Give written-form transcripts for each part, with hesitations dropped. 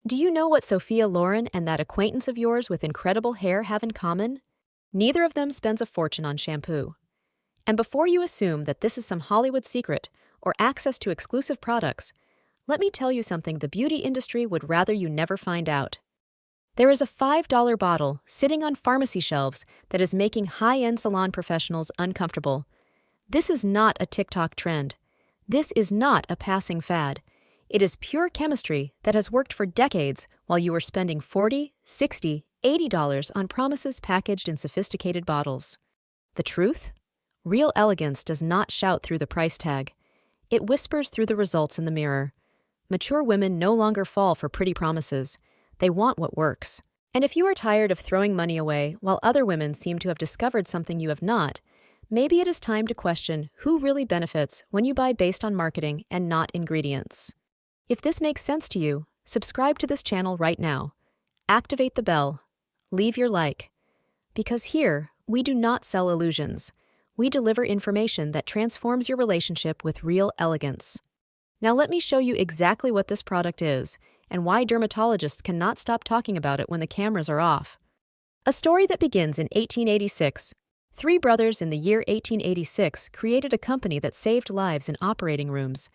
Do you know what Sophia Loren and that acquaintance of yours with incredible hair have in common? Neither of them spends a fortune on shampoo. And before you assume that this is some Hollywood secret or access to exclusive products, let me tell you something the beauty industry would rather you never find out. There is a $5 bottle sitting on pharmacy shelves that is making high-end salon professionals uncomfortable. This is not a TikTok trend. This is not a passing fad. It is pure chemistry that has worked for decades while you are spending $40, $60, $80 on promises packaged in sophisticated bottles. The truth? Real elegance does not shout through the price tag. It whispers through the results in the mirror. Mature women no longer fall for pretty promises. They want what works. And if you are tired of throwing money away while other women seem to have discovered something you have not, maybe it is time to question who really benefits when you buy based on marketing and not ingredients. If this makes sense to you, subscribe to this channel right now. Activate the bell. Leave your like. Because here, we do not sell illusions. We deliver information that transforms your relationship with real elegance. Now let me show you exactly what this product is and why dermatologists cannot stop talking about it when the cameras are off. A story that begins in 1886. Three brothers in the year 1886 created a company that saved lives in operating rooms.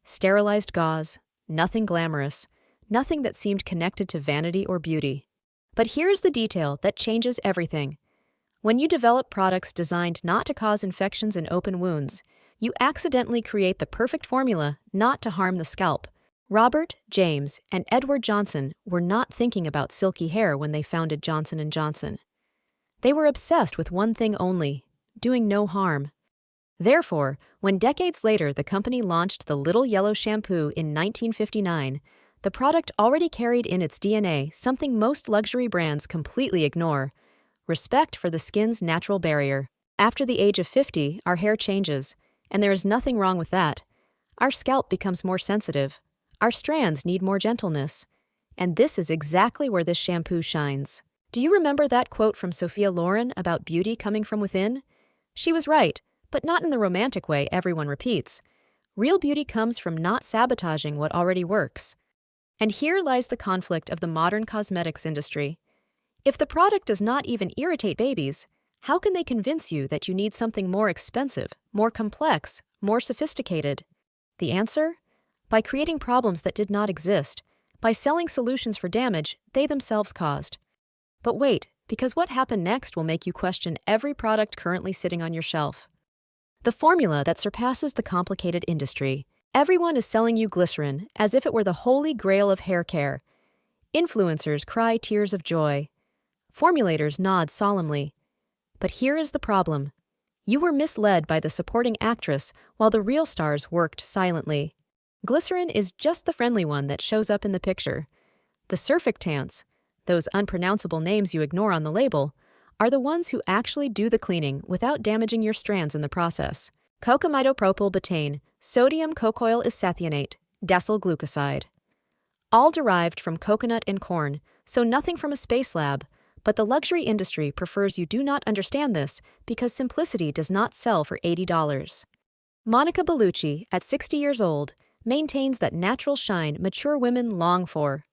Sterilized gauze, nothing glamorous, nothing that seemed connected to vanity or beauty. But here's the detail that changes everything. When you develop products designed not to cause infections and open wounds, you accidentally create the perfect formula not to harm the scalp. Robert, James, and Edward Johnson were not thinking about silky hair when they founded Johnson & Johnson. They were obsessed with one thing only, doing no harm. Therefore, when decades later the company launched the Little Yellow Shampoo in 1959, the product already carried in its DNA something most luxury brands completely ignore: respect for the skin's natural barrier. After the age of 50, our hair changes, and there is nothing wrong with that. Our scalp becomes more sensitive. Our strands need more gentleness. And this is exactly where this shampoo shines. Do you remember that quote from Sophia Loren about beauty coming from within? She was right, but not in the romantic way everyone repeats. Real beauty comes from not sabotaging what already works. And here lies the conflict of the modern cosmetics industry. If the product does not even irritate babies, how can they convince you that you need something more expensive, more complex, more sophisticated? The answer? By creating problems that did not exist, by selling solutions for damage they themselves caused. But wait, because what happened next will make you question every product currently sitting on your shelf. The formula that surpasses the complicated industry. Everyone is selling you glycerin as if it were the holy grail of hair care. Influencers cry tears of joy. Formulators nod solemnly. But here is the problem. You were misled by the supporting actress while the real stars worked silently. Glycerin is just the friendly one that shows up in the picture. The surfactants, those unpronounceable names you ignore on the label, are the ones who actually do the cleaning without damaging your strands in the process. Cocamidopropyl betaine, sodium cocoyl isethionate, decyl glucoside. All derived from coconut and corn, so nothing from a space lab, but the luxury industry prefers you do not understand this because simplicity does not sell for $80. Monica Bellucci, at 60 years old, maintains that natural shine mature women long for.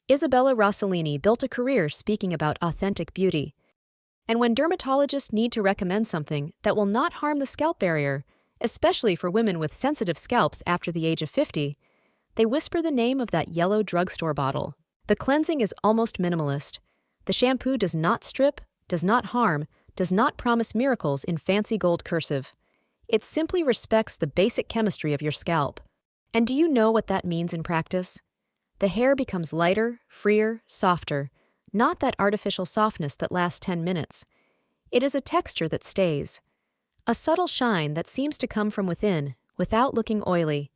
Isabella Rossellini built a career speaking about authentic beauty. And when dermatologists need to recommend something that will not harm the scalp barrier, especially for women with sensitive scalps after the age of 50, they whisper the name of that yellow drugstore bottle. The cleansing is almost minimalist. The shampoo does not strip, does not harm, does not promise miracles in fancy gold cursive. It simply respects the basic chemistry of your scalp. And do you know what that means in practice? The hair becomes lighter, freer, softer, not that artificial softness that lasts 10 minutes. It is a texture that stays. A subtle shine that seems to come from within, without looking oily.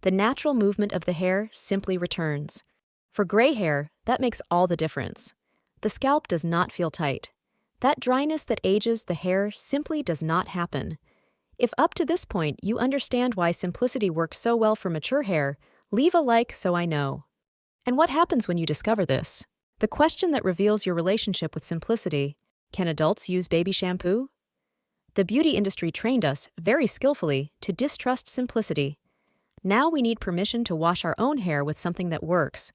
The natural movement of the hair simply returns. For gray hair, that makes all the difference. The scalp does not feel tight. That dryness that ages the hair simply does not happen. If up to this point you understand why simplicity works so well for mature hair, leave a like so I know. And what happens when you discover this? The question that reveals your relationship with simplicity: can adults use baby shampoo? The beauty industry trained us, very skillfully, to distrust simplicity. Now we need permission to wash our own hair with something that works.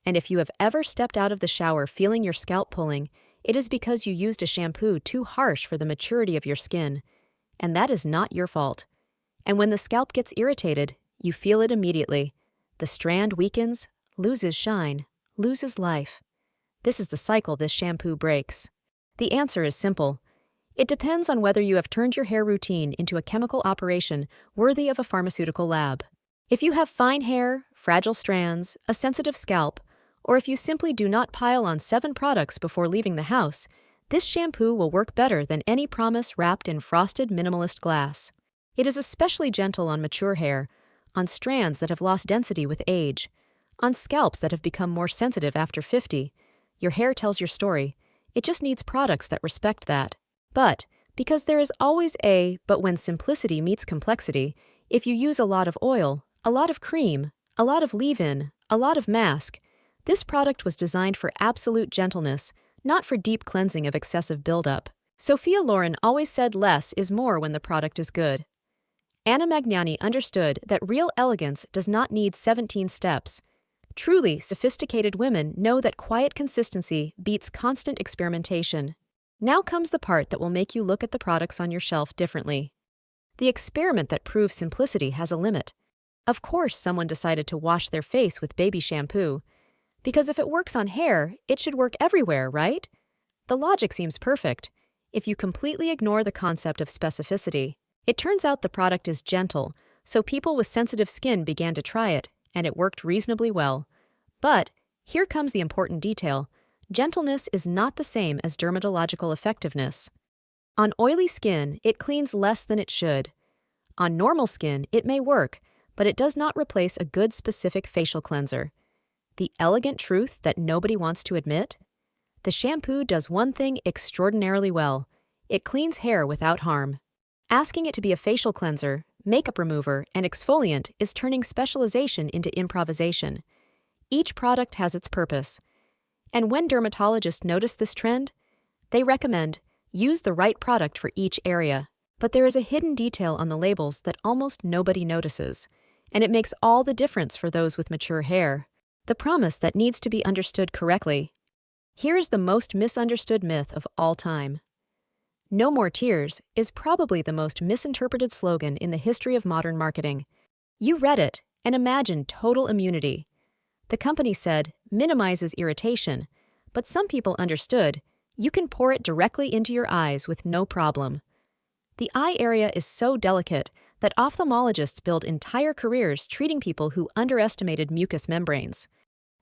And if you have ever stepped out of the shower feeling your scalp pulling, it is because you used a shampoo too harsh for the maturity of your skin. And that is not your fault. And when the scalp gets irritated, you feel it immediately. The strand weakens, loses shine, loses life. This is the cycle this shampoo breaks. The answer is simple. It depends on whether you have turned your hair routine into a chemical operation worthy of a pharmaceutical lab. If you have fine hair, fragile strands, a sensitive scalp, or if you simply do not pile on 7 products before leaving the house, this shampoo will work better than any promise wrapped in frosted minimalist glass. It is especially gentle on mature hair, on strands that have lost density with age, on scalps that have become more sensitive after 50. Your hair tells your story. It just needs products that respect that. But, because there is always but when simplicity meets complexity, if you use a lot of oil, a lot of cream, a lot of leave-in, a lot of mask, this product was designed for absolute gentleness, not for deep cleansing of excessive buildup. Sophia Loren always said less is more when the product is good. Anna Magnani understood that real elegance does not need 17 steps. Truly sophisticated women know that quiet consistency beats constant experimentation. Now comes the part that will make you look at the products on your shelf differently. The experiment that proves simplicity has a limit. Of course, someone decided to wash their face with baby shampoo. Because if it works on hair, it should work everywhere, right? The logic seems perfect. If you completely ignore the concept of specificity, it turns out the product is gentle, so people with sensitive skin began to try it, and it worked reasonably well. But here comes the important detail. Gentleness is not the same as dermatological effectiveness. On oily skin, it cleans less than it should. On normal skin, it may work, but it does not replace a good specific facial cleanser. The elegant truth that nobody wants to admit? The shampoo does one thing extraordinarily well. It cleans hair without harm. Asking it to be a facial cleanser, makeup remover, and exfoliant is turning specialization into improvisation. Each product has its purpose. And when dermatologists notice this trend, they recommend use the right product for each area. But there is a hidden detail on the labels that almost nobody notices, and it makes all the difference for those with mature hair. The promise that needs to be understood correctly. Here is the most misunderstood myth of all time. No more tears is probably the most misinterpreted slogan in the history of modern marketing. You read it and imagined total immunity. The company said, minimizes irritation, but some people understood, you can pour it directly into your eyes with no problem. The eye area is so delicate that ophthalmologists build entire careers treating people who underestimated mucous membranes.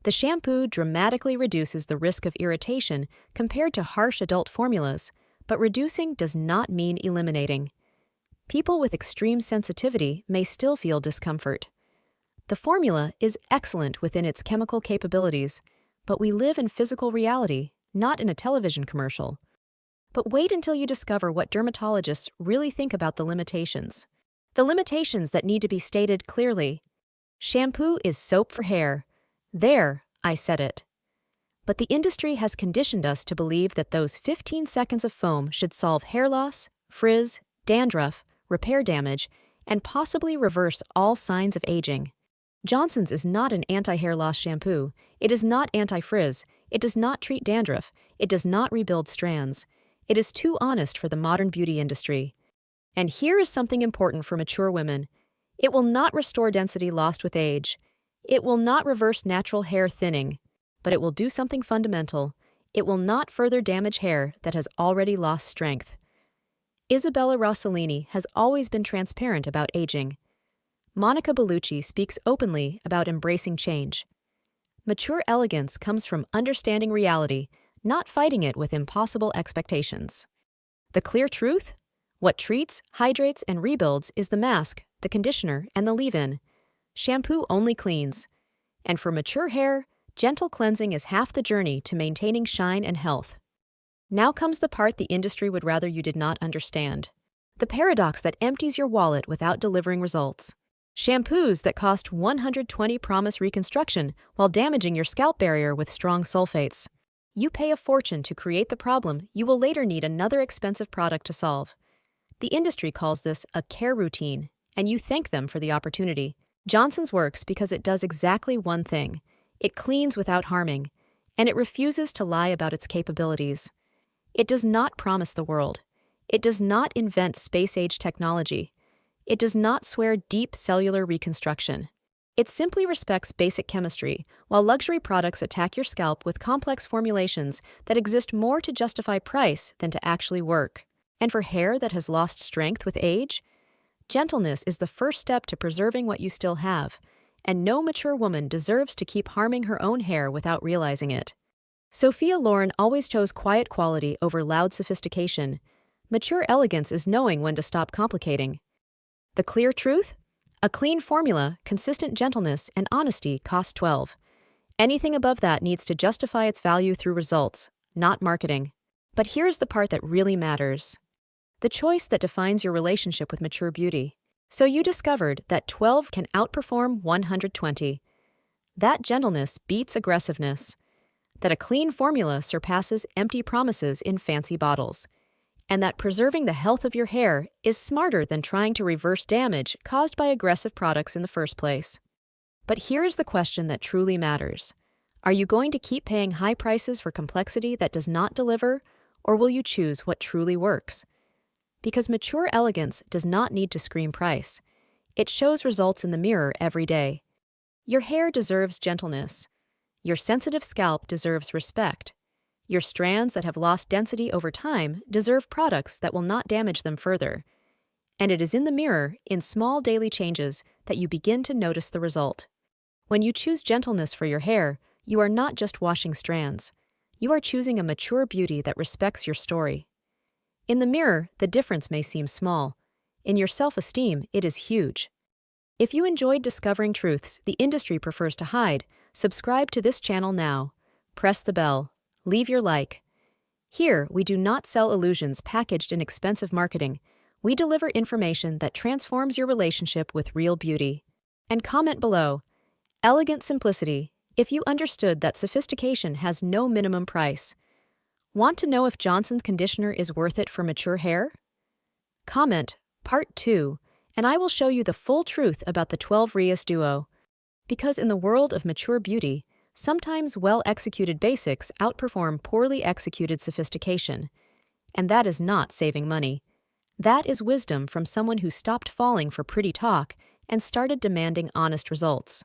The shampoo dramatically reduces the risk of irritation compared to harsh adult formulas, but reducing does not mean eliminating. People with extreme sensitivity may still feel discomfort. The formula is excellent within its chemical capabilities, but we live in physical reality, not in a television commercial. But wait until you discover what dermatologists really think about the limitations. The limitations that need to be stated clearly. Shampoo is soap for hair. There, I said it. But the industry has conditioned us to believe that those 15 seconds of foam should solve hair loss, frizz, dandruff, repair damage, and possibly reverse all signs of aging. Johnson's is not an anti-hair loss shampoo. It is not anti-frizz. It does not treat dandruff. It does not rebuild strands. It is too honest for the modern beauty industry. And here is something important for mature women. It will not restore density lost with age. It will not reverse natural hair thinning, but it will do something fundamental. It will not further damage hair that has already lost strength. Isabella Rossellini has always been transparent about aging. Monica Bellucci speaks openly about embracing change. Mature elegance comes from understanding reality, not fighting it with impossible expectations. The clear truth? What treats, hydrates, and rebuilds is the mask, the conditioner, and the leave-in. Shampoo only cleans. And for mature hair, gentle cleansing is half the journey to maintaining shine and health. Now comes the part the industry would rather you did not understand. The paradox that empties your wallet without delivering results. Shampoos that cost $120 promise reconstruction while damaging your scalp barrier with strong sulfates. You pay a fortune to create the problem you will later need another expensive product to solve. The industry calls this a care routine, and you thank them for the opportunity. Johnson's works because it does exactly one thing. It cleans without harming, and it refuses to lie about its capabilities. It does not promise the world. It does not invent space-age technology. It does not swear deep cellular reconstruction. It simply respects basic chemistry, while luxury products attack your scalp with complex formulations that exist more to justify price than to actually work. And for hair that has lost strength with age, gentleness is the first step to preserving what you still have, and no mature woman deserves to keep harming her own hair without realizing it. Sophia Loren always chose quiet quality over loud sophistication. Mature elegance is knowing when to stop complicating. The clear truth? A clean formula, consistent gentleness, and honesty cost $12. Anything above that needs to justify its value through results, not marketing. But here's the part that really matters: the choice that defines your relationship with mature beauty. So you discovered that 12 can outperform 120. That gentleness beats aggressiveness. That a clean formula surpasses empty promises in fancy bottles. And that preserving the health of your hair is smarter than trying to reverse damage caused by aggressive products in the first place. But here's the question that truly matters. Are you going to keep paying high prices for complexity that does not deliver, or will you choose what truly works? Because mature elegance does not need to scream price. It shows results in the mirror every day. Your hair deserves gentleness. Your sensitive scalp deserves respect. Your strands that have lost density over time deserve products that will not damage them further. And it is in the mirror, in small daily changes, that you begin to notice the result. When you choose gentleness for your hair, you are not just washing strands. You are choosing a mature beauty that respects your story. In the mirror, the difference may seem small. In your self-esteem, it is huge. If you enjoyed discovering truths the industry prefers to hide, subscribe to this channel now. Press the bell. Leave your like. Here, we do not sell illusions packaged in expensive marketing. We deliver information that transforms your relationship with real beauty. And comment below: elegant simplicity, if you understood that sophistication has no minimum price. Want to know if Johnson's conditioner is worth it for mature hair? Comment Part 2, and I will show you the full truth about the 12 Rias Duo. Because in the world of mature beauty, sometimes well-executed basics outperform poorly executed sophistication. And that is not saving money. That is wisdom from someone who stopped falling for pretty talk and started demanding honest results.